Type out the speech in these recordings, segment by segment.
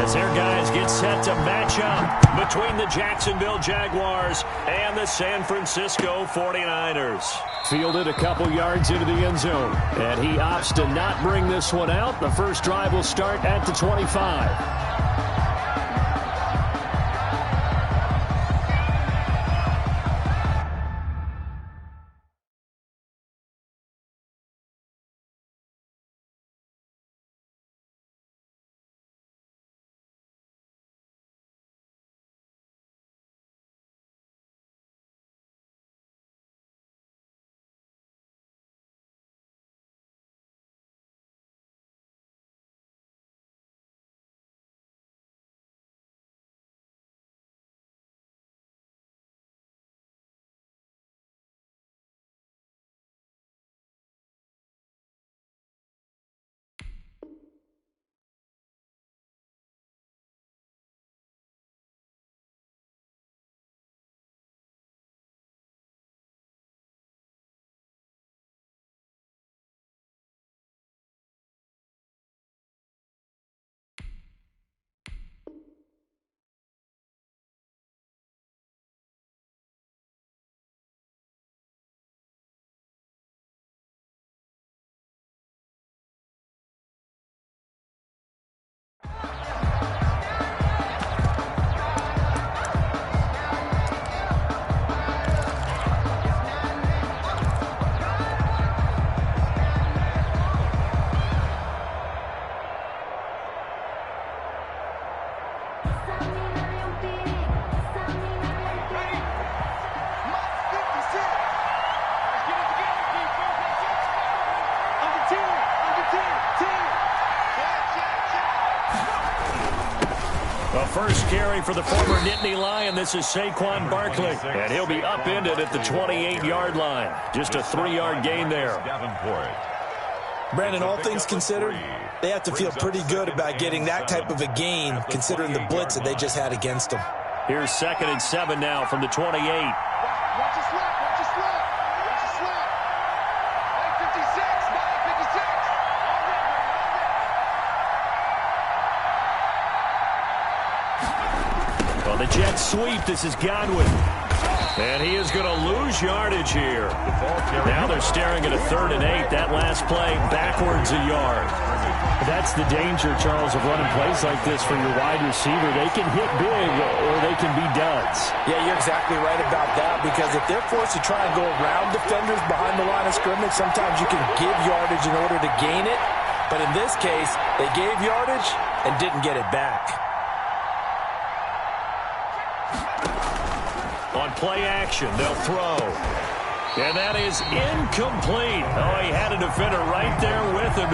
as their guys get set to match up between the Jacksonville Jaguars and the San Francisco 49ers. Fielded a couple yards into the end zone, and he opts to not bring this one out. The first drive will start at the 25. First carry for the former Nittany Lion. This is Saquon Barkley, and he'll be upended at the 28-yard line. Just a 3-yard gain there. Brandon, all things considered, they have to feel pretty good about getting that type of a gain, considering the blitz that they just had against them. Here's 2nd and 7 now from the 28. The Jets sweep. This is Godwin. And he is going to lose yardage here. Now they're staring at a 3rd and 8. That last play backwards a yard. That's the danger, Charles, of running plays like this for your wide receiver. They can hit big or they can be duds. Yeah, you're exactly right about that, because if they're forced to try and go around defenders behind the line of scrimmage, sometimes you can give yardage in order to gain it. But in this case, they gave yardage and didn't get it back. On play action, they'll throw. And that is incomplete. Oh, he had a defender right there with him.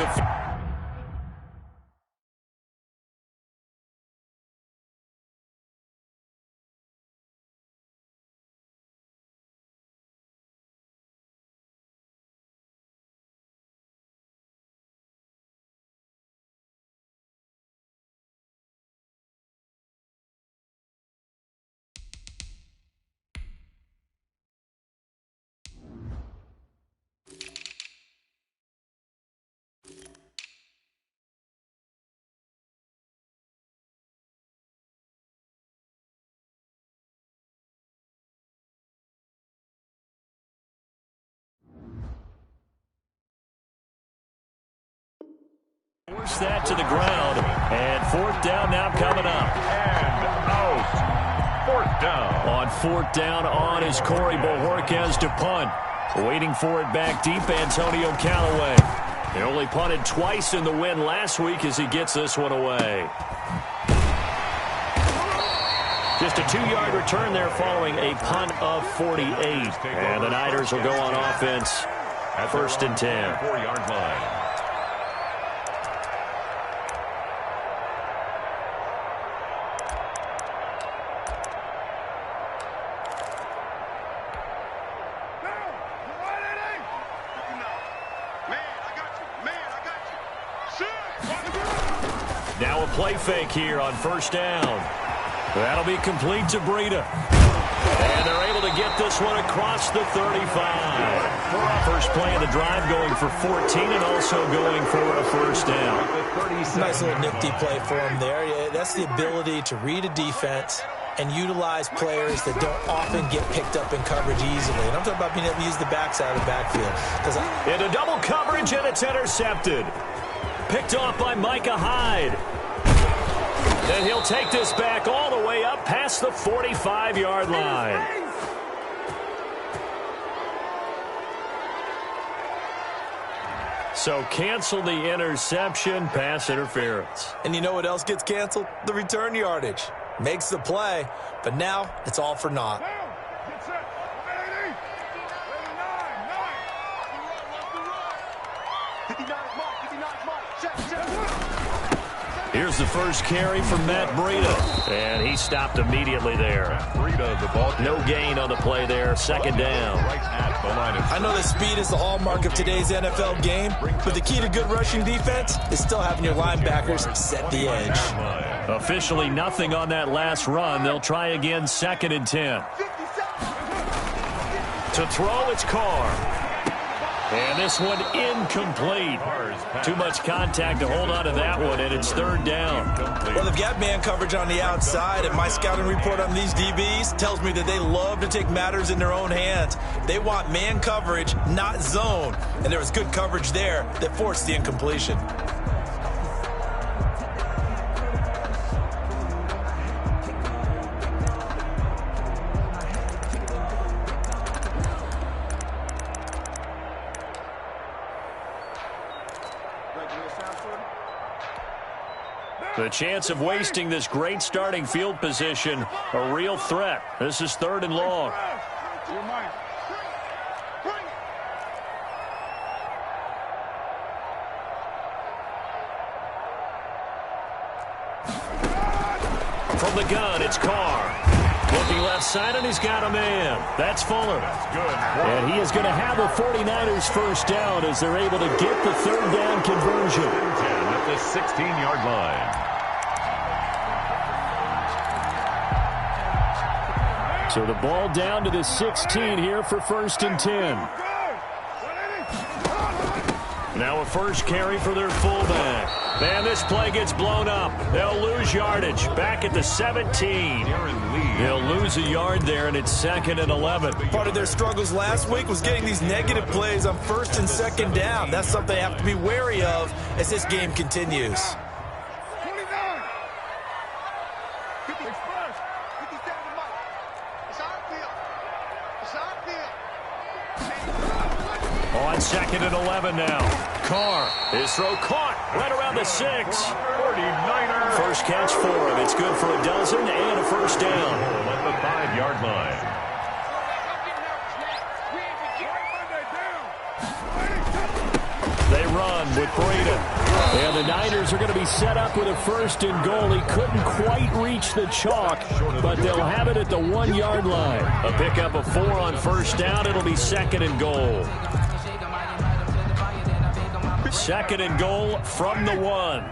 Force that to the ground, and 4th down now coming up. And out. 4th down. On 4th down on is Corey Bojorquez to punt. Waiting for it back deep, Antonio Callaway. He only punted twice in the win last week as he gets this one away. Just a 2-yard return there following a punt of 48. And the Niners will go on offense at 1st and 10. 4-yard line. Now a play fake here on 1st down. That'll be complete to Breida. And they're able to get this one across the 35. First play of the drive going for 14 and also going for a first down. Nice little nifty play for him there. Yeah, that's the ability to read a defense and utilize players that don't often get picked up in coverage easily. And I'm talking about being able to use the backside of the backfield. Into double coverage, and it's intercepted. Picked off by Micah Hyde. And he'll take this back all the way up past the 45-yard line. So cancel the interception, pass interference. And you know what else gets canceled? The return yardage. Makes the play, but now it's all for naught. Here's the first carry from Matt Breida, and he stopped immediately there. No gain on the play there, second down. I know that speed is the hallmark of today's NFL game, but the key to good rushing defense is still having your linebackers set the edge. Officially nothing on that last run. They'll try again, 2nd and 10. To throw, it's Carr. And this one incomplete. Too much contact to hold on to that one, and it's 3rd down. Well, they've got man coverage on the outside, and my scouting report on these DBs tells me that they love to take matters in their own hands. They want man coverage, not zone. And there was good coverage there that forced the incompletion. The chance of wasting this great starting field position, a real threat. This is 3rd and long. From the gun, it's Carr. Looking left side, and he's got a man. That's Fuller. And he is going to have the 49ers first down as they're able to get the 3rd down conversion. At the 16-yard line. So the ball down to the 16 here for 1st and 10. Now a first carry for their fullback. And this play gets blown up. They'll lose yardage. Back at the 17. They'll lose a yard there, and it's 2nd and 11. Part of their struggles last week was getting these negative plays on 1st and 2nd down. That's something they have to be wary of as this game continues. On 2nd and 11 now. Carr, his throw caught right around the 6. 49ers. First catch for him. It's good for a dozen and a first down. At the 5-yard line. They run with Breida. And the Niners are going to be set up with a 1st and goal. He couldn't quite reach the chalk, but they'll have it at the 1-yard line. A pickup of 4 on first down. It'll be 2nd and goal. 2nd and goal from the 1.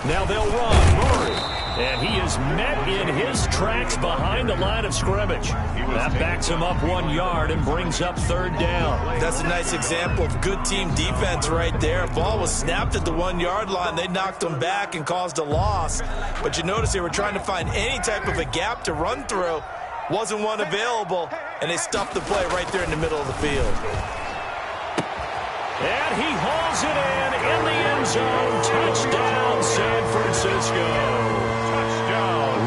Now they'll run. Murray. And he is met in his tracks behind the line of scrimmage. That backs him up 1 yard and brings up 3rd down. That's a nice example of good team defense right there. Ball was snapped at the 1-yard line. They knocked him back and caused a loss. But you notice they were trying to find any type of a gap to run through. Wasn't one available, and they stuffed the play right there in the middle of the field. And he hauls it in the end zone. Touchdown, San Francisco.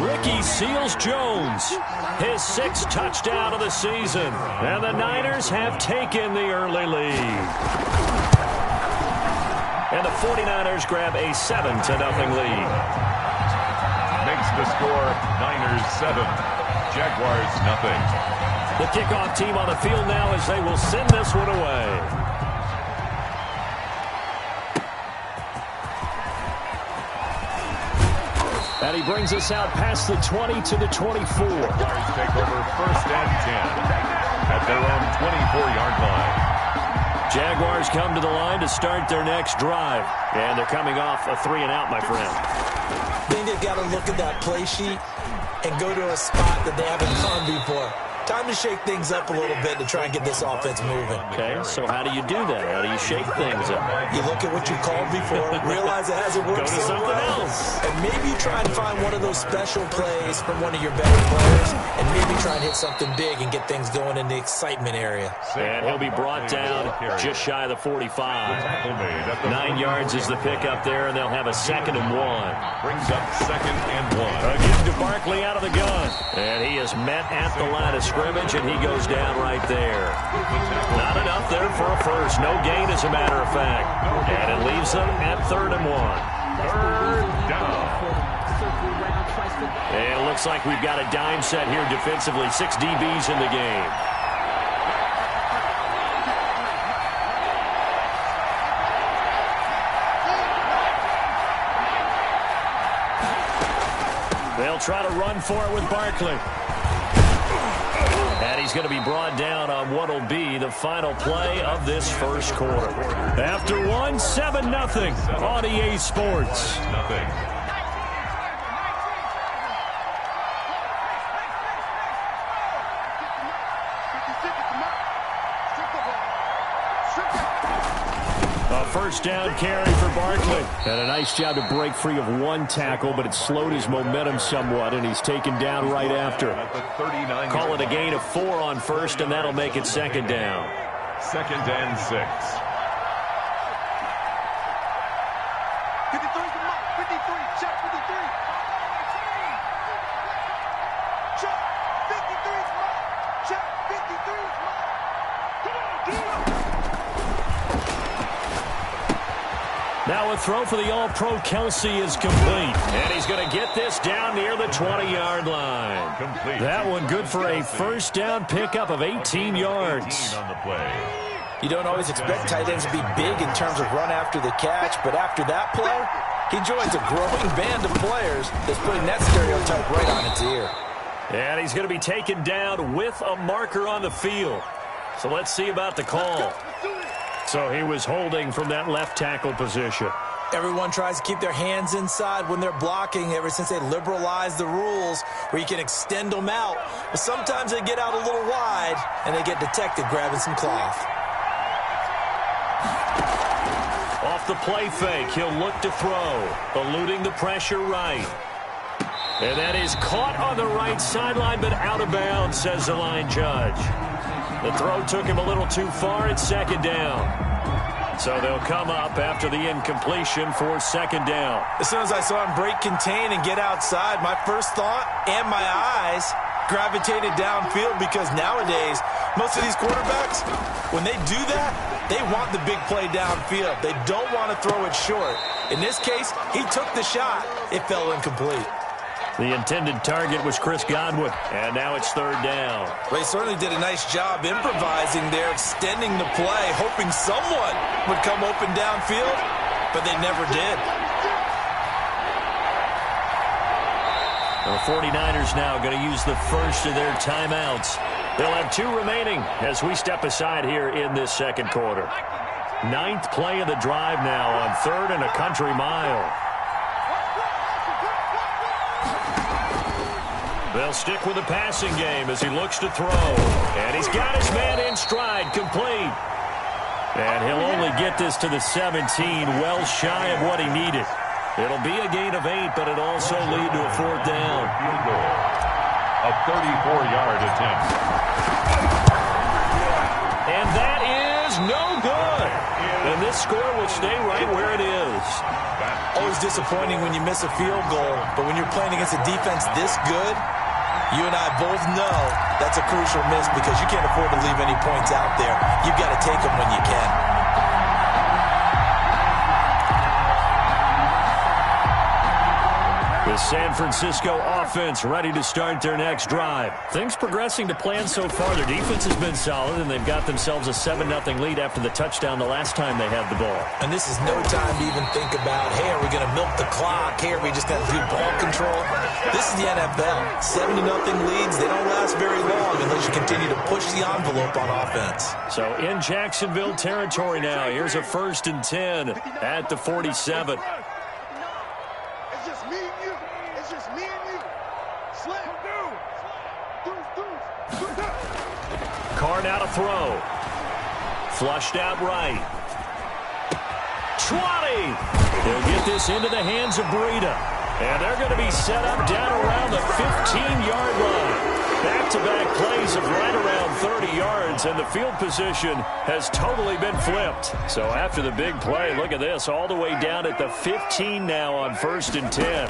Ricky Seals-Jones, his 6th touchdown of the season. And the Niners have taken the early lead. And the 49ers grab a 7-0 lead. Makes the score Niners 7, Jaguars nothing. The kickoff team on the field now as they will send this one away. And he brings us out past the 20 to the 24. Jaguars take over 1st and 10 at their own 24-yard line. Jaguars come to the line to start their next drive. And they're coming off a 3-and-out, my friend. I think they've got to look at that play sheet and go to a spot that they haven't gone before. Time to shake things up a little bit to try and get this offense moving. Okay, so how do you do that? How do you shake things up? You look at what you called before, realize it hasn't worked Go to something else. And maybe try and find one of those special plays from one of your better players, and maybe try and hit something big and get things going in the excitement area. And he'll be brought down just shy of the 45. 9 yards is the pickup there, and they'll have a 2nd and 1. Brings up 2nd and 1. Again to Barkley out of the gun. And he is met at the line of scrimmage, and he goes down right there. Not enough there for a first. No gain, as a matter of fact. And it leaves them at 3rd and 1. 3rd down. And it looks like we've got a dime set here defensively. 6 DBs in the game. They'll try to run for it with Barkley. And he's going to be brought down on what will be the final play of this first quarter. After 1, 7-0 on EA Sports. Nothing. A first down carry for Barkley. And a nice job to break free of 1 tackle, but it slowed his momentum somewhat, and he's taken down right after. Call it a gain of 4 on first, and that'll make it 2nd down. 2nd and 6. 53, check 53. Check 53, check 53. Come on, Now a throw for the All-Pro Kelsey is complete. And he's going to get this down near the 20-yard line. Complete. That one good for a first down pickup of 18 yards. 18 on the play. You don't always expect tight ends to be big in terms of run after the catch, but after that play, he joins a growing band of players that's putting that stereotype right on its ear. And he's going to be taken down with a marker on the field. So let's see about the call. So he was holding from that left tackle position. Everyone tries to keep their hands inside when they're blocking ever since they liberalized the rules where you can extend them out. But sometimes they get out a little wide and they get detected grabbing some cloth. Off the play fake, he'll look to throw, eluding the pressure right. And that is caught on the right sideline, but out of bounds, says the line judge. The throw took him a little too far. It's 2nd down. So they'll come up after the incompletion for 2nd down. As soon as I saw him break contain and get outside, my first thought and my eyes gravitated downfield, because nowadays, most of these quarterbacks, when they do that, they want the big play downfield. They don't want to throw it short. In this case, he took the shot. It fell incomplete. The intended target was Chris Godwin, and now it's 3rd down. They certainly did a nice job improvising there, extending the play, hoping someone would come open downfield, but they never did. The 49ers now going to use the first of their timeouts. They'll have 2 remaining as we step aside here in this 2nd quarter. 9th play of the drive now on 3rd and a country mile. They'll stick with the passing game as he looks to throw. And he's got his man in stride, complete. And he'll only get this to the 17, well shy of what he needed. It'll be a gain of 8, but it'll also lead to a 4th down. Field goal. A 34-yard attempt. And that is no good. And this score will stay right where it is. Always disappointing when you miss a field goal, but when you're playing against a defense this good, you and I both know that's a crucial miss, because you can't afford to leave any points out there. You've got to take them when you can. The San Francisco offense ready to start their next drive. Things progressing to plan so far. Their defense has been solid, and they've got themselves a 7-0 lead after the touchdown the last time they had the ball. And this is no time to even think about, hey, are we going to milk the clock? Hey, are we just going to do ball control? This is the NFL. 7-0 leads, they don't last very long unless you continue to push the envelope on offense. So in Jacksonville territory now, here's a 1st and 10 at the 47. It's just me and you. It's just me and you. Slam. Carr now to throw. Flushed out right. 20. He'll get this into the hands of Breida. And they're going to be set up down around the 15-yard line. Back-to-back plays of right around 30 yards, and the field position has totally been flipped. So after the big play, look at this, all the way down at the 15 now on 1st and 10.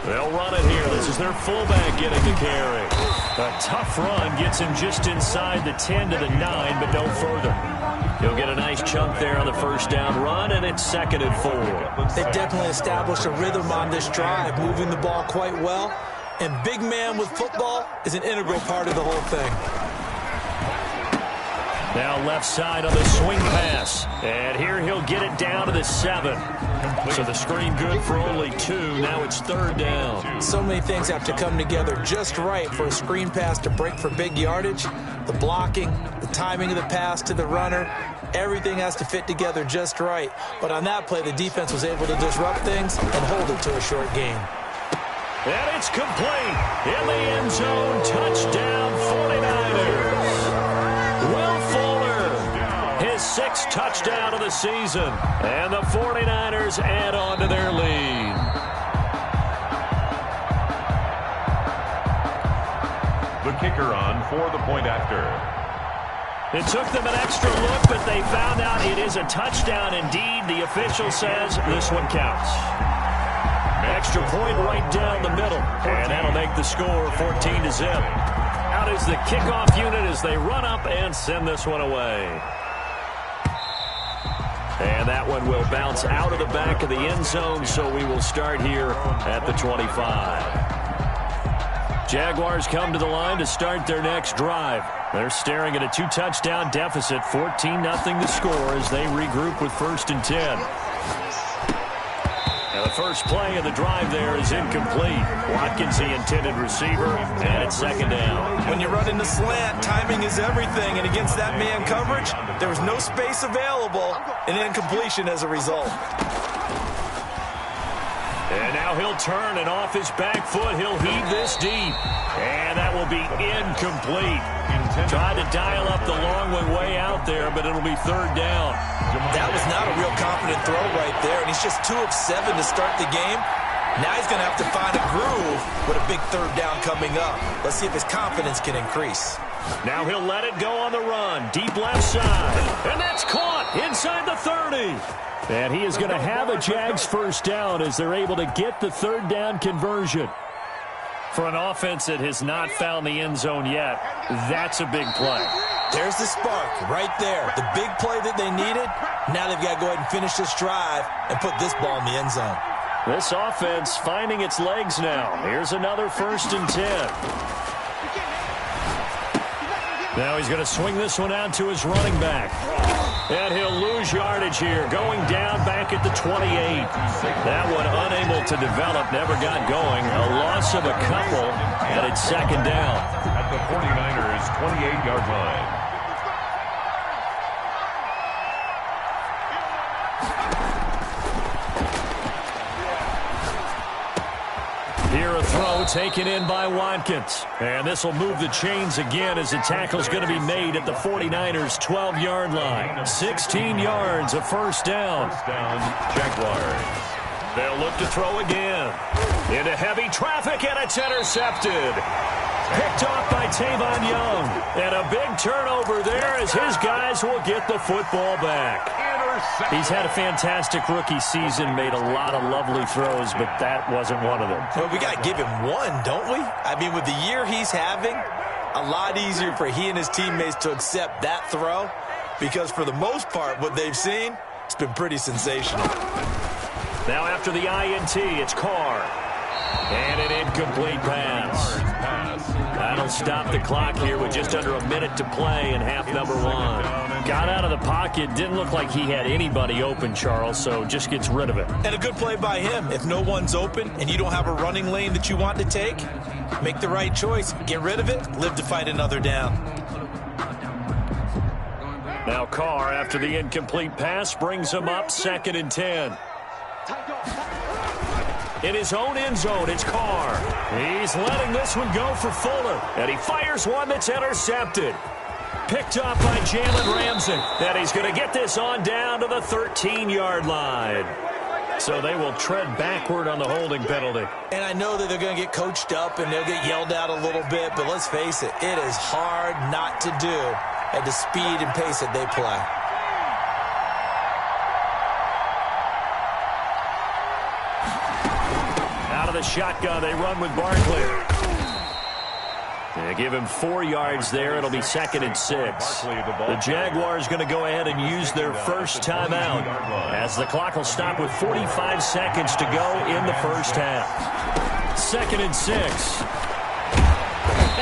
They'll run it here. This is their fullback getting the carry. A tough run gets him just inside the 10 to the 9, but no further. He'll get a nice chunk there on the 1st down run, and it's 2nd and 4. They've definitely established a rhythm on this drive, moving the ball quite well. And big man with football is an integral part of the whole thing. Now left side on the swing pass. And here he'll get it down to the 7. So the screen good for only 2. Now it's 3rd down. So many things have to come together just right for a screen pass to break for big yardage. The blocking, the timing of the pass to the runner, everything has to fit together just right. But on that play, the defense was able to disrupt things and hold it to a short game. And it's complete. In the end zone, touchdown 49ers. Will Fuller, his 6th touchdown of the season. And the 49ers add on to their lead. The kicker on for the point after. It took them an extra look, but they found out it is a touchdown indeed. The official says this one counts. Extra point right down the middle, and that'll make the score 14-0. Out is the kickoff unit as they run up and send this one away. And that one will bounce out of the back of the end zone, so we will start here at the 25. Jaguars come to the line to start their next drive. They're staring at a 2-touchdown deficit, 14-0 the score as they regroup with 1st and 10. Now the first play of the drive there is incomplete. Watkins, the intended receiver, and it's 2nd down. When you run in the slant, timing is everything, and against that man coverage, there was no space available, and incompletion as a result. And now he'll turn, and off his back foot, he'll heave this deep. And that will be incomplete. Tried to dial up the long way out there, but it'll be 3rd down. That was not a real confident throw right there, and he's just 2 of 7 to start the game. Now he's going to have to find a groove with a big 3rd down coming up. Let's see if his confidence can increase. Now he'll let it go on the run. Deep left side. And that's caught inside the 30. And he is going to have a Jags 1st down as they're able to get the 3rd down conversion. For an offense that has not found the end zone yet, that's a big play. There's the spark right there. The big play that they needed. Now they've got to go ahead and finish this drive and put this ball in the end zone. This offense finding its legs now. Here's another 1st and 10. Now he's going to swing this one out to his running back. And he'll lose yardage here, going down back at the 28. That one unable to develop, never got going. A loss of a couple, and it's 2nd down. At the 49ers' 28-yard line. Here a throw taken in by Watkins. And this will move the chains again as the tackle's going to be made at the 49ers' 12-yard line. 16 yards, a 1st down. First down, Jaguars. They'll look to throw again. Into heavy traffic, and it's intercepted. Picked off by Tavon Young. And a big turnover there as his guys will get the football back. He's had a fantastic rookie season, made a lot of lovely throws, but that wasn't one of them. Well, we got to give him one, don't we? I mean, with the year he's having, a lot easier for he and his teammates to accept that throw because for the most part, what they've seen, it's been pretty sensational. Now after the INT, it's Carr. And an incomplete pass. That'll stop the clock here with just under a minute to play in half number 1. Got out of the pocket. Didn't look like he had anybody open, Charles, so just gets rid of it. And a good play by him. If no one's open and you don't have a running lane that you want to take, make the right choice. Get rid of it. Live to fight another down. Now Carr, after the incomplete pass, brings him up 2nd and 10. In his own end zone, it's Carr. He's letting this one go for Fuller. And he fires one that's intercepted. Picked up by Jalen Ramsey. And he's going to get this on down to the 13-yard line. So they will tread backward on the holding penalty. And I know that they're going to get coached up and they'll get yelled at a little bit, but let's face it, it is hard not to do at the speed and pace that they play. Out of the shotgun, they run with Barkley. They give him 4 yards there. It'll be 2nd and 6. The Jaguars going to go ahead and use their first timeout as the clock will stop with 45 seconds to go in the first half. 2nd and 6.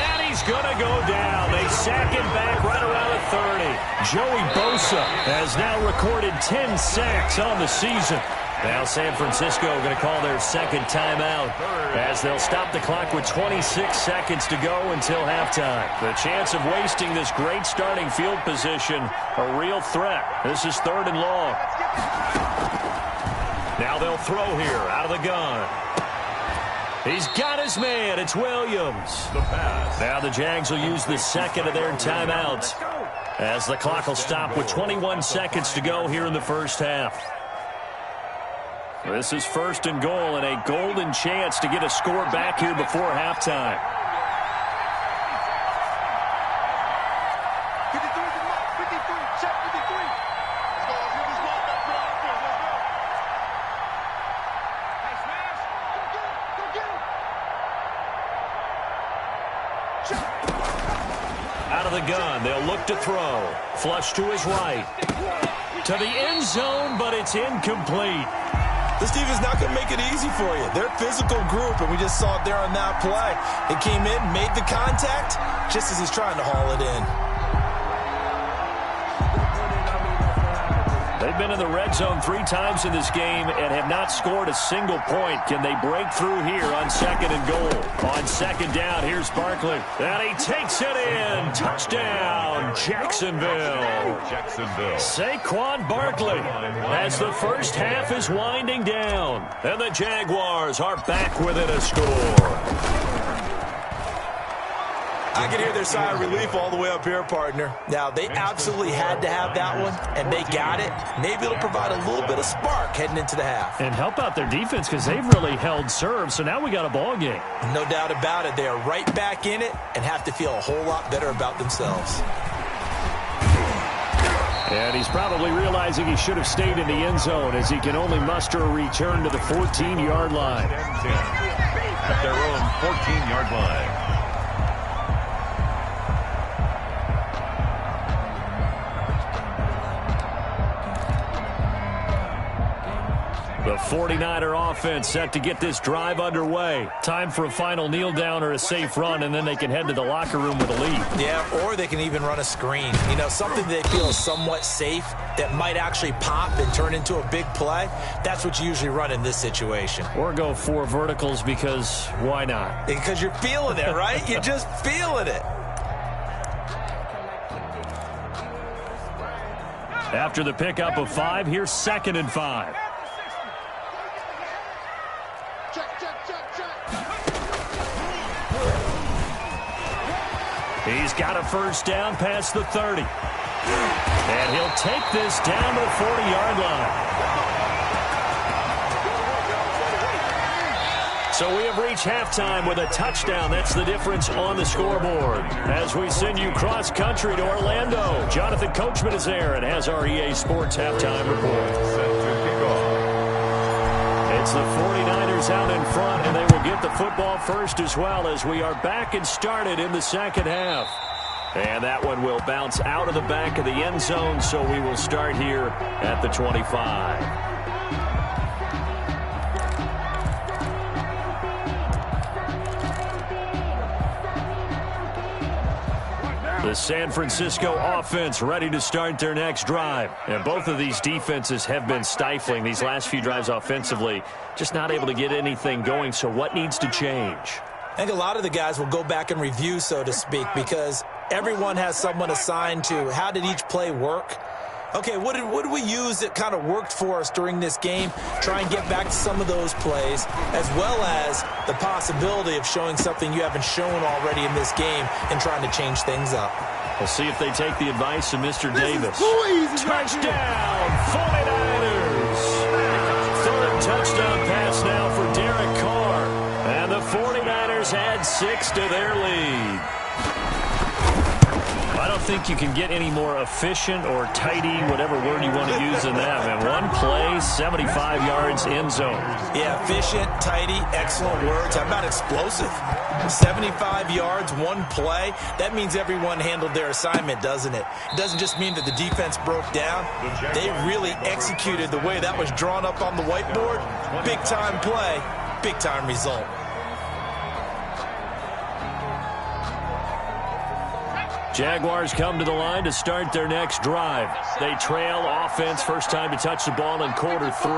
And he's going to go down. They sack him back right around the 30. Joey Bosa has now recorded 10 sacks on the season. Now San Francisco going to call their second timeout as they'll stop the clock with 26 seconds to go until halftime. The chance of wasting this great starting field position, a real threat. This is 3rd and long. Now they'll throw here out of the gun. He's got his man. It's Williams. Now the Jags will use the second of their timeouts as the clock will stop with 21 seconds to go here in the first half. This is 1st and goal and a golden chance to get a score back here before halftime. 53, check 53. Let's go, let's get this ball back. Put it out there, let's go. Hey, Smash, go get him. Out of the gun, they'll look to throw. Flush to his right. To the end zone, but it's incomplete. This defense is not going to make it easy for you. They're a physical group, and we just saw it there on that play. They came in, made the contact, just as he's trying to haul it in. They've been in the red zone 3 times in this game and have not scored a single point. Can they break through here on 2nd and goal? On 2nd down, here's Barkley. And he takes it in. Touchdown, Jacksonville. Saquon Barkley as the first half is winding down. And the Jaguars are back within a score. I can hear their sigh of relief all the way up here, partner. Now, they absolutely had to have that one, and they got it. Maybe it'll provide a little bit of spark heading into the half. And help out their defense because they've really held serve, so now we got a ball game. No doubt about it. They are right back in it and have to feel a whole lot better about themselves. And he's probably realizing he should have stayed in the end zone as he can only muster a return to the 14-yard line. At their own 14-yard line. The 49er offense set to get this drive underway. Time for a final kneel down or a safe run, and then they can head to the locker room with a lead. Yeah, or they can even run a screen. You know, something they feel is somewhat safe that might actually pop and turn into a big play. That's what you usually run in this situation. Or go 4 verticals because why not? Because you're feeling it, right? You're just feeling it. After the pickup of 5, here's 2nd and 5. He's got a first down past the 30. And he'll take this down to the 40-yard line. So we have reached halftime with a touchdown. That's the difference on the scoreboard. As we send you cross-country to Orlando, Jonathan Coachman is there and has our EA Sports halftime report. It's the 49ers out in front, and they will get the football first as well as we are back and started in the second half. And that one will bounce out of the back of the end zone, so we will start here at the 25. The San Francisco offense ready to start their next drive. And both of these defenses have been stifling these last few drives offensively. Just not able to get anything going. So what needs to change? I think a lot of the guys will go back and review, so to speak, because everyone has someone assigned to how did each play work. Okay, what did we use that kind of worked for us during this game? Try and get back to some of those plays, as well as the possibility of showing something you haven't shown already in this game and trying to change things up. We'll see if they take the advice of Mr. Davis. Touchdown, 49ers! Third touchdown pass now for Derek Carr. And the 49ers add 6 to their lead. I don't think you can get any more efficient or tidy, whatever word you want to use in that, man. One play, 75 yards, end zone. Yeah, efficient, tidy, excellent words. How about explosive? 75 yards, one play. That means everyone handled their assignment, doesn't it? It doesn't just mean that the defense broke down. They really executed the way that was drawn up on the whiteboard. Big-time play, big-time result. Jaguars come to the line to start their next drive. They trail offense, first time to touch the ball in quarter 3,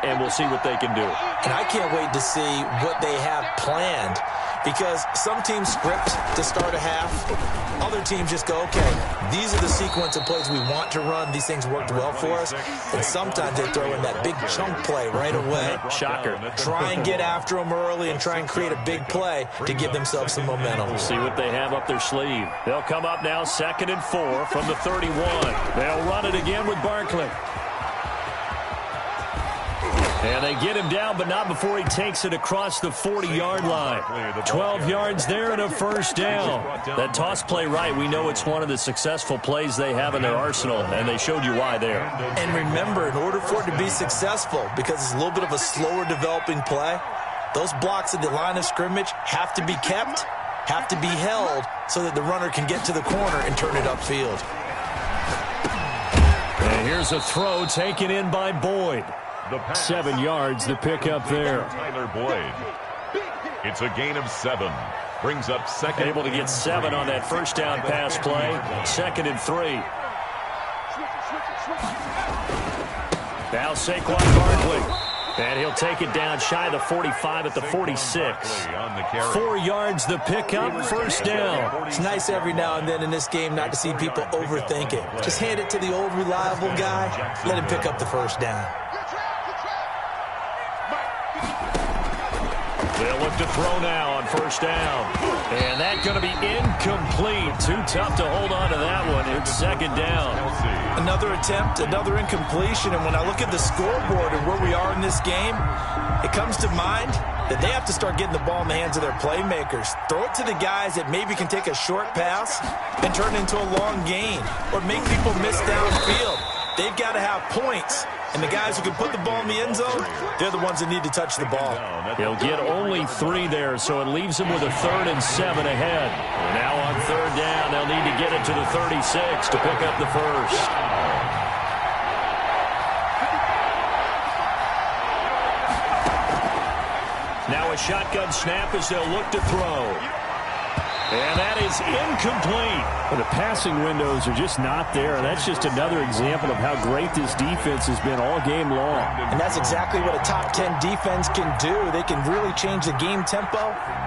and we'll see what they can do. And I can't wait to see what they have planned, because some teams script to start a half. Other teams just go, okay, these are the sequence of plays we want to run. These things worked well for us. And sometimes they throw in that big chunk play right away. Shocker. Try and get after them early and try and create a big play to give themselves some momentum. We'll see what they have up their sleeve. They'll come up now 2nd and 4 from the 31. They'll run it again with Barkley. And they get him down, but not before he takes it across the 40-yard line. 12 yards there and a first down. That toss play right, we know it's one of the successful plays they have in their arsenal, and they showed you why there. And remember, in order for it to be successful, because it's a little bit of a slower developing play, those blocks at the line of scrimmage have to be kept, have to be held, so that the runner can get to the corner and turn it upfield. And here's a throw taken in by Boyd. 7 yards, the pickup there. Tyler Boyd. It's a gain of 7. Brings up second. Able to get 7 on that first down pass play. 2nd and 3. Now Saquon Barkley. And he'll take it down shy of the 45 at the 46. 4 yards the pickup, first down. It's nice every now and then in this game not to see people overthink it. Just hand it to the old reliable guy. Let him pick up the first down. They'll look to throw now on first down. And that's going to be incomplete. Too tough to hold on to that one. It's 2nd down. Another attempt, another incompletion. And when I look at the scoreboard and where we are in this game, it comes to mind that they have to start getting the ball in the hands of their playmakers. Throw it to the guys that maybe can take a short pass and turn it into a long gain or make people miss downfield. They've got to have points. And the guys who can put the ball in the end zone, they're the ones that need to touch the ball. He'll get only 3 there, so it leaves him with a 3rd and 7 ahead. Now on 3rd down, they'll need to get it to the 36 to pick up the first. Now a shotgun snap as they'll look to throw. And that is incomplete. Well, the passing windows are just not there. And that's just another example of how great this defense has been all game long. And that's exactly what a top 10 defense can do. They can really change the game tempo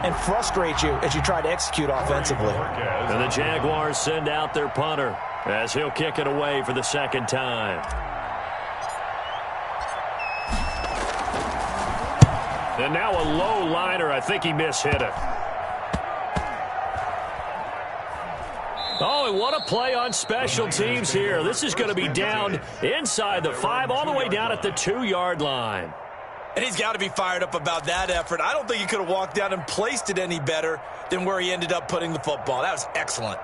and frustrate you as you try to execute offensively. And the Jaguars send out their punter as he'll kick it away for the 2nd time. And now a low liner. I think he mishit it. Oh, and what a play on special teams here. This is going to be down inside the 5, all the way down at the 2-yard line. And he's got to be fired up about that effort. I don't think he could have walked down and placed it any better than where he ended up putting the football. That was excellent.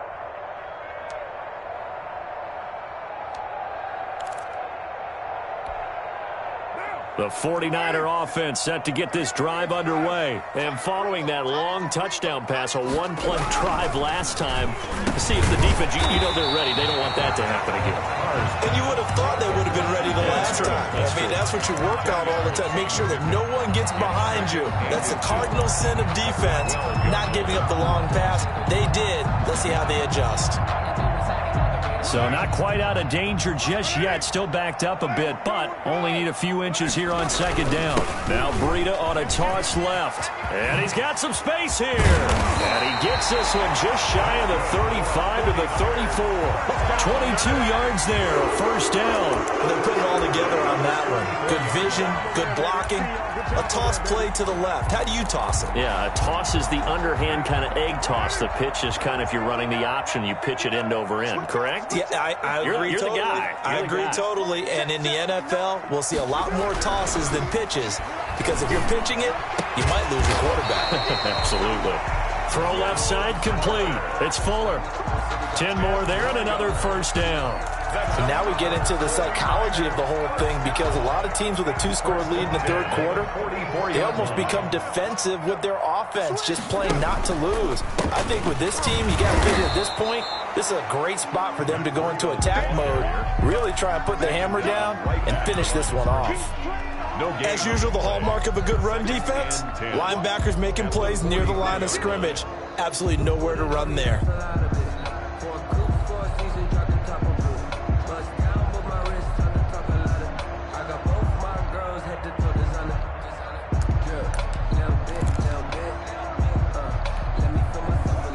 The 49er offense set to get this drive underway. And following that long touchdown pass, a one-play drive last time, to see if the defense, you know they're ready. They don't want that to happen again. And you would have thought they would have been ready the last time. That's what you work on all the time. Make sure that no one gets behind you. That's the cardinal sin of defense, not giving up the long pass. They did. Let's see how they adjust. So not quite out of danger just yet. Still backed up a bit, but only need a few inches here on second down. Now Breida on a toss left. And he's got some space here. And he gets this one just shy of the 35 to the 34. 22 yards there, a first down. They put it all together on that one. Good vision, good blocking. A toss play to the left. How do you toss it? Yeah, a toss is the underhand kind of egg toss. The pitch is kind of, if you're running the option, you pitch it end over end, correct? Yeah, I agree you're totally. The guy. I agree totally. And in the NFL, we'll see a lot more tosses than pitches because if you're pitching it, you might lose your quarterback. Absolutely. Throw left side complete. It's Fuller. 10 more there and another first down. And now we get into the psychology of the whole thing because a lot of teams with a 2-score lead in the third quarter, they almost become defensive with their offense, just playing not to lose. I think with this team, you got to figure at this point, this is a great spot for them to go into attack mode, really try and put the hammer down and finish this one off. As usual, the hallmark of a good run defense, linebackers making plays near the line of scrimmage. Absolutely nowhere to run there.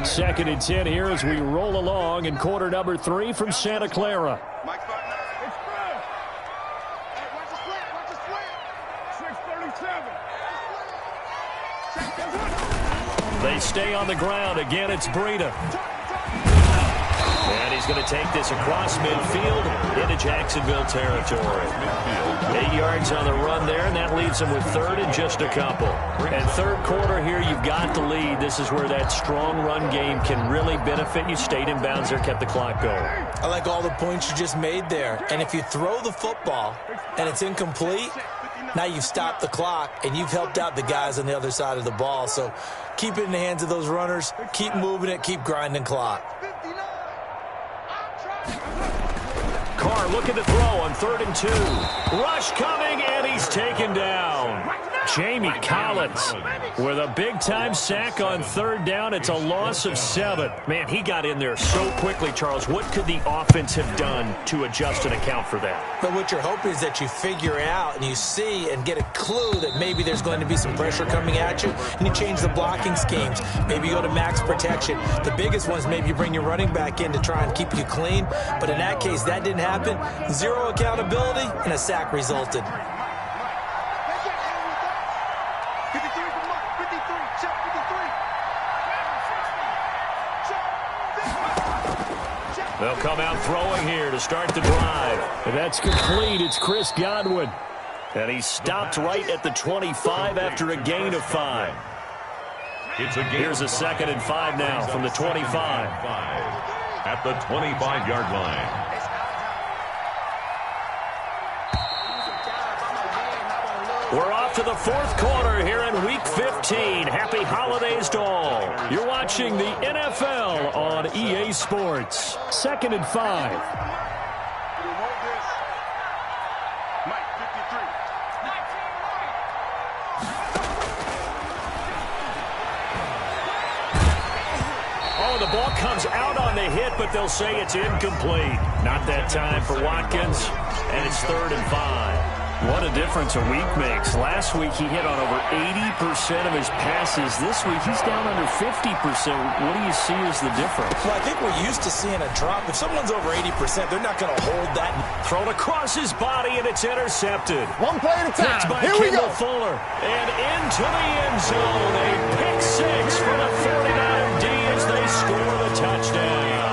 Second and 10 here as we roll along in quarter number 3 from Santa Clara. Mike starting out. It's good. Hey, watch the slant. Watch the slant. 6:37. They stay on the ground. Again, it's Breida. And he's going to take this across midfield into Jacksonville territory. 8 yards on the run there, and that leaves him with third and just a couple. And third quarter here, you've got the lead. This is where that strong run game can really benefit you. Stayed in bounds there, kept the clock going. I like all the points you just made there. And if you throw the football and it's incomplete, now you've stopped the clock and you've helped out the guys on the other side of the ball. So keep it in the hands of those runners. Keep moving it. Keep grinding clock. Carr looking to throw on 3rd and 2. Rush coming, and he's taken down. Jamie Collins with a big-time sack on 3rd down. It's a loss of 7. Man, he got in there so quickly, Charles. What could the offense have done to adjust and account for that? But what you're hoping is that you figure out and you see and get a clue that maybe there's going to be some pressure coming at you, and you change the blocking schemes. Maybe you go to max protection. The biggest one is maybe you bring your running back in to try and keep you clean. But in that case, that didn't happen. 0 accountability, and a sack resulted. They'll come out throwing here to start the drive. And that's complete. It's Chris Godwin. And he stopped right at the 25 after a gain of 5. Here's a 2nd and 5 now from the 25. At the 25-yard line. We're off to the 4th quarter here in Week 15. Happy holidays to all. You're watching the NFL on EA Sports. 2nd and 5. Oh, the ball comes out on the hit, but they'll say it's incomplete. Not that time for Watkins, and it's 3rd and 5. What a difference a week makes. Last week he hit on over 80% of his passes. This week he's down under 50%. What do you see as the difference? Well, I think we're used to seeing a drop. If someone's over 80%, they're not going to hold that. Thrown across his body, and it's intercepted. One play at a time. By Here we go. Fuller. And into the end zone. A pick 6 for the 49D as they score the touchdown.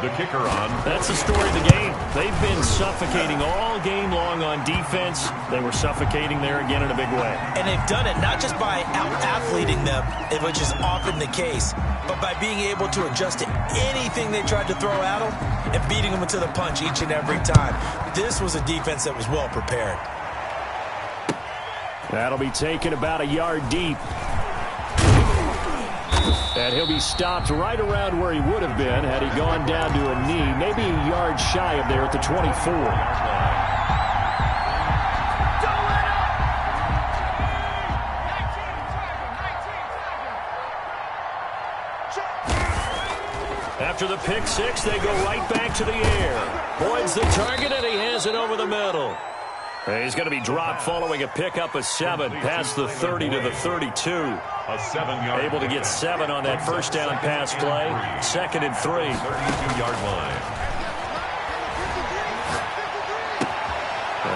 The kicker on. That's the story of the game. They've been suffocating all game long on defense. They were suffocating there again in a big way. And they've done it not just by out-athleting them, which is often the case, but by being able to adjust to anything they tried to throw at them and beating them into the punch each and every time. This was a defense that was well prepared. That'll be taken about a yard deep. And he'll be stopped right around where he would have been had he gone down to a knee, maybe a yard shy of there at the 24. After the pick six, they go right back to the air. Boyd's the target, and he has it over the middle. He's going to be dropped following a pickup of 7 past the 30 to the 32. A 7-yard. Able to get 7 on that first down pass play. 2nd and 3. 32-yard line.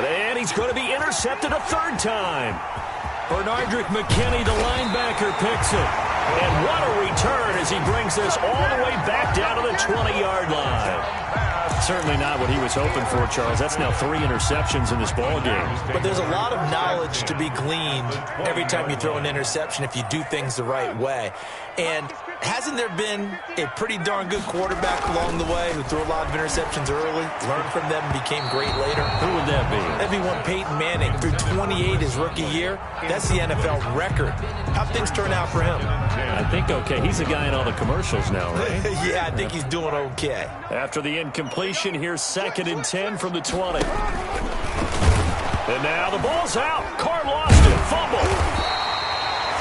And he's going to be intercepted a 3rd time. Bernardrick McKinney, the linebacker, picks it. And what a return as he brings this all the way back down to the 20-yard line. Certainly not what he was hoping for, Charles. That's now 3 interceptions in this ball game. But there's a lot of knowledge to be gleaned every time you throw an interception if you do things the right way. And hasn't there been a pretty darn good quarterback along the way who threw a lot of interceptions early, learned from them, and became great later? Who would that be? That'd be one Peyton Manning. Threw 28 his rookie year. That's the NFL record. How'd things turn out for him? I think okay. He's a guy in all the commercials now, right? Yeah, I think he's doing okay. After the incompletion, here's 2nd and 10 from the 20. And now the ball's out. Carr lost it. Fumble.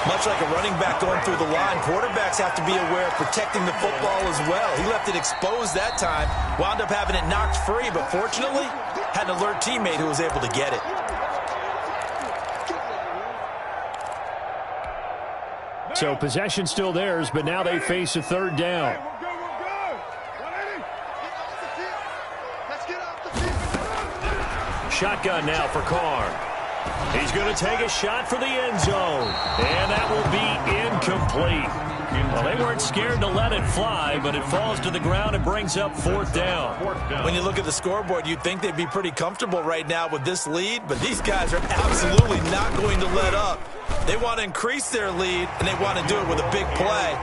Much like a running back going through the line, quarterbacks have to be aware of protecting the football as well. He left it exposed that time, wound up having it knocked free, but fortunately, had an alert teammate who was able to get it. So possession still theirs, but now they face a 3rd down. Shotgun now for Carr. He's going to take a shot for the end zone. And that will be incomplete. Well, they weren't scared to let it fly, but it falls to the ground and brings up 4th down. When you look at the scoreboard, you'd think they'd be pretty comfortable right now with this lead, but these guys are absolutely not going to let up. They want to increase their lead, and they want to do it with a big play.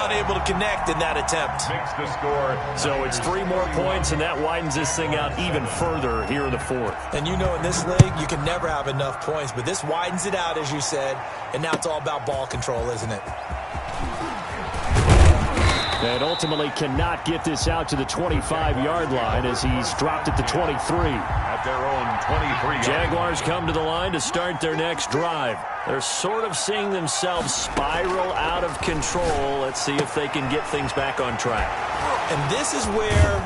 Unable to connect in that attempt. Makes the score. So it's 3 more points, and that widens this thing out even further here in the 4th. And you know in this league, you can never have enough points, but this widens it out, as you said, and now it's all about ball control, isn't it? And ultimately cannot get this out to the 25-yard line as he's dropped at the 23. At their own 23. Jaguars come to the line to start their next drive. They're sort of seeing themselves spiral out of control. Let's see if they can get things back on track. And this is where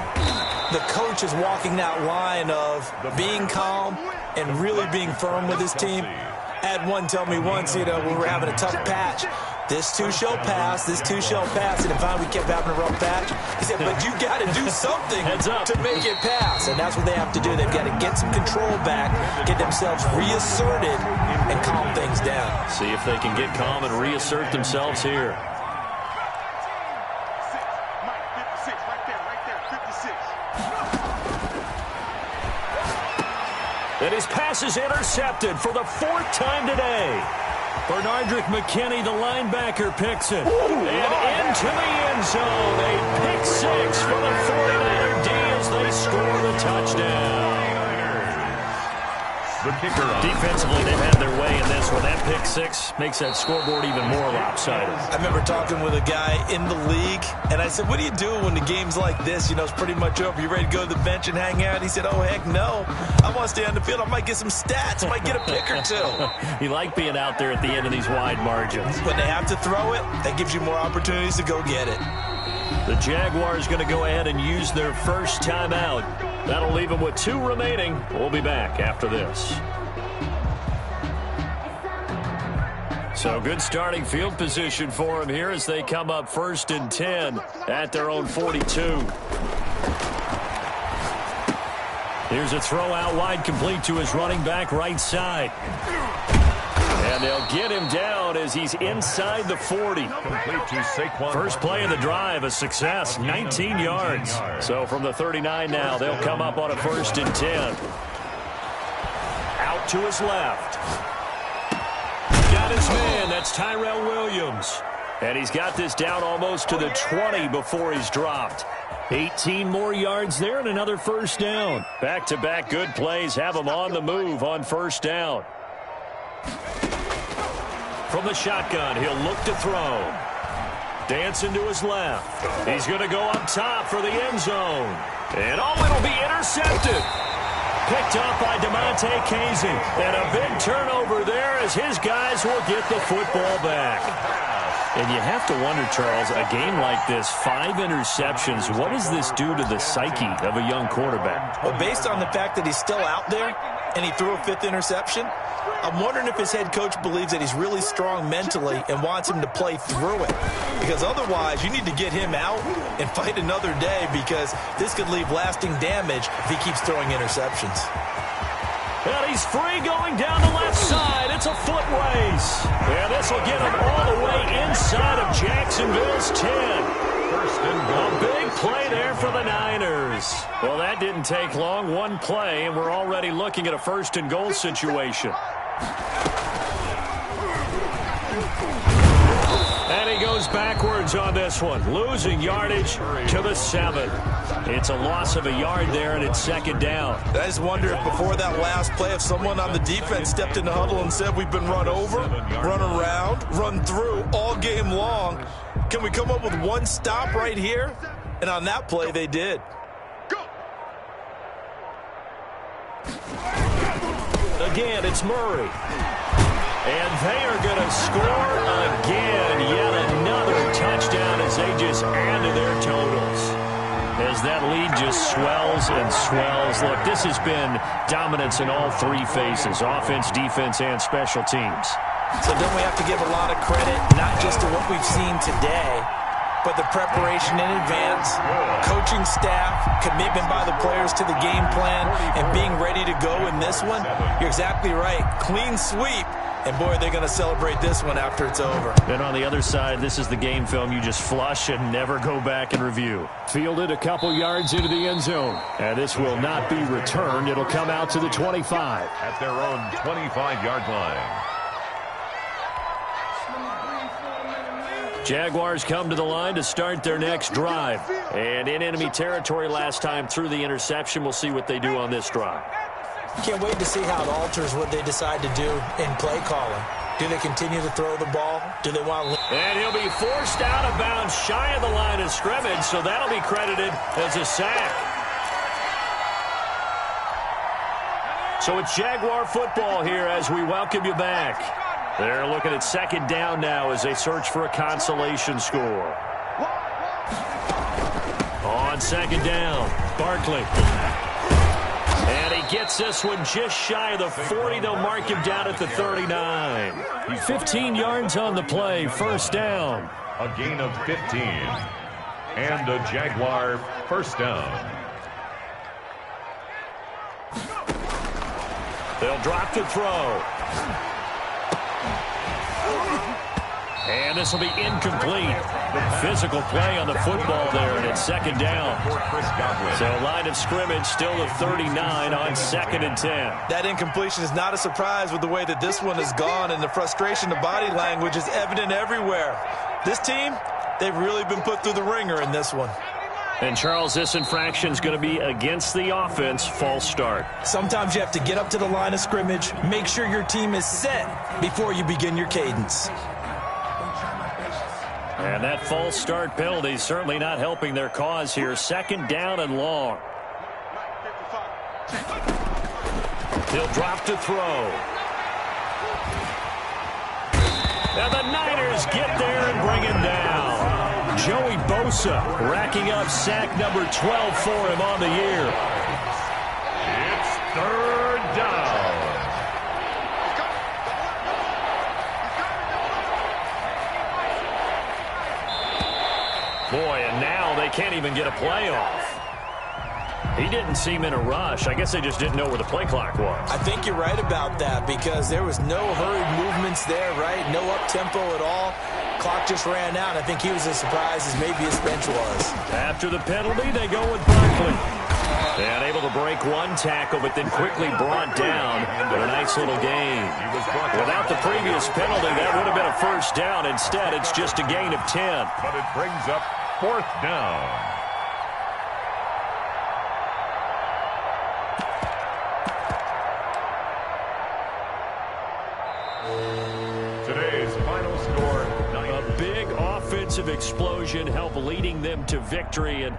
the coach is walking that line of being calm and really being firm with his team. I had one tell me once, when we were having a tough patch, this too shall pass, this too shall pass. And finally we kept having a rough patch. He said, but you got to do something to make it pass. And that's what they have to do. They've got to get some control back, get themselves reasserted, and calm things down. See if they can get calm and reassert themselves here. And his pass is intercepted for the 4th time today. Bernardrick McKinney, the linebacker, picks it. And into the end zone. A pick 6 for the 49er D as they score the touchdown. The kicker on. Defensively, they've had their way in this one. That pick 6 makes that scoreboard even more lopsided. I remember talking with a guy in the league, and I said, what do you do when the game's like this? It's pretty much over. You ready to go to the bench and hang out? He said, oh, heck no. I want to stay on the field. I might get some stats. I might get a pick or 2. You like being out there at the end of these wide margins. When they have to throw it, that gives you more opportunities to go get it. The Jaguars going to go ahead and use their first timeout. That'll leave them with 2 remaining. We'll be back after this. So good starting field position for them here as they come up 1st and 10 at their own 42. Here's a throw out wide, complete to his running back right side. And they'll get him down as he's inside the 40. First play of the drive, a success, 19 yards. So from the 39 now, they'll come up on a 1st and 10. Out to his left. Got his man, that's Tyrell Williams. And he's got this down almost to the 20 before he's dropped. 18 more yards there and another 1st down. Back-to-back good plays have him on the move on 1st down. From the shotgun, he'll look to throw. Dancing to his left. He's going to go up top for the end zone. And it'll be intercepted. Picked up by DeMonte Casey. And a big turnover there as his guys will get the football back. And you have to wonder, Charles, a game like this, 5 interceptions, what does this do to the psyche of a young quarterback? Well, based on the fact that he's still out there and he threw a 5th interception, I'm wondering if his head coach believes that he's really strong mentally and wants him to play through it. Because otherwise, you need to get him out and fight another day, because this could leave lasting damage if he keeps throwing interceptions. And he's free going down the left side. It's a foot race. And this will get him all the way inside of Jacksonville's 10. A big play there for the Niners. Well, that didn't take long. One play, and we're already looking at a 1st and goal situation. And he goes backwards on this one, losing yardage to the 7. It's a loss of a yard there, and it's 2nd down. I just wonder if before that last play, if someone on the defense stepped in the huddle and said, we've been run over, run around, run through all game long. Can we come up with one stop right here? And on that play, they did. Again, it's Murray. And they are going to score again. Yet another touchdown as they just add to their totals. As that lead just swells and swells. Look, this has been dominance in all 3 phases, offense, defense, and special teams. So then we have to give a lot of credit, not just to what we've seen today, but the preparation in advance, coaching staff, commitment by the players to the game plan, and being ready to go in this one. You're exactly right. Clean sweep. And, boy, they're going to celebrate this one after it's over. And on the other side, this is the game film you just flush and never go back and review. Fielded a couple yards into the end zone. And this will not be returned. It'll come out to the 25. At their own 25-yard line. Jaguars come to the line to start their next drive. And in enemy territory last time through the interception. We'll see what they do on this drive. Can't wait to see how it alters what they decide to do in play calling. Do they continue to throw the ball? Do they want to... And he'll be forced out of bounds shy of the line of scrimmage, so that'll be credited as a sack. So it's Jaguar football here as we welcome you back. They're looking at 2nd down now as they search for a consolation score. On 2nd down, Barkley. And he gets this one just shy of the 40. They'll mark him down at the 39. 15 yards on the play, 1st down. A gain of 15. And a Jaguar 1st down. They'll drop to throw. And this will be incomplete. Physical play on the football there, and it's 2nd down. So line of scrimmage still the 39 on 2nd and 10. That incompletion is not a surprise with the way that this one has gone, and the frustration of body language is evident everywhere. This team, they've really been put through the ringer in this one. And, Charles, this infraction is going to be against the offense, false start. Sometimes you have to get up to the line of scrimmage, make sure your team is set before you begin your cadence. And that false start penalty is certainly not helping their cause here. 2nd down and long. He'll drop to throw. And the Niners get there and bring him down. Joey Bosa racking up sack number 12 for him on the year. It's 3rd down. Boy, and now they can't even get a play off. He didn't seem in a rush. I guess they just didn't know where the play clock was. I think you're right about that, because there was no hurried movements there, right? No up-tempo at all. Clock just ran out. I think he was as surprised as maybe his bench was. After the penalty, they go with Barkley. And able to break one tackle, but then quickly brought down with a nice little gain. Without the previous penalty, that would have been a 1st down. Instead, it's just a gain of 10. But it brings up 4th down. Today's final score, a big offensive explosion helped leading them to victory. And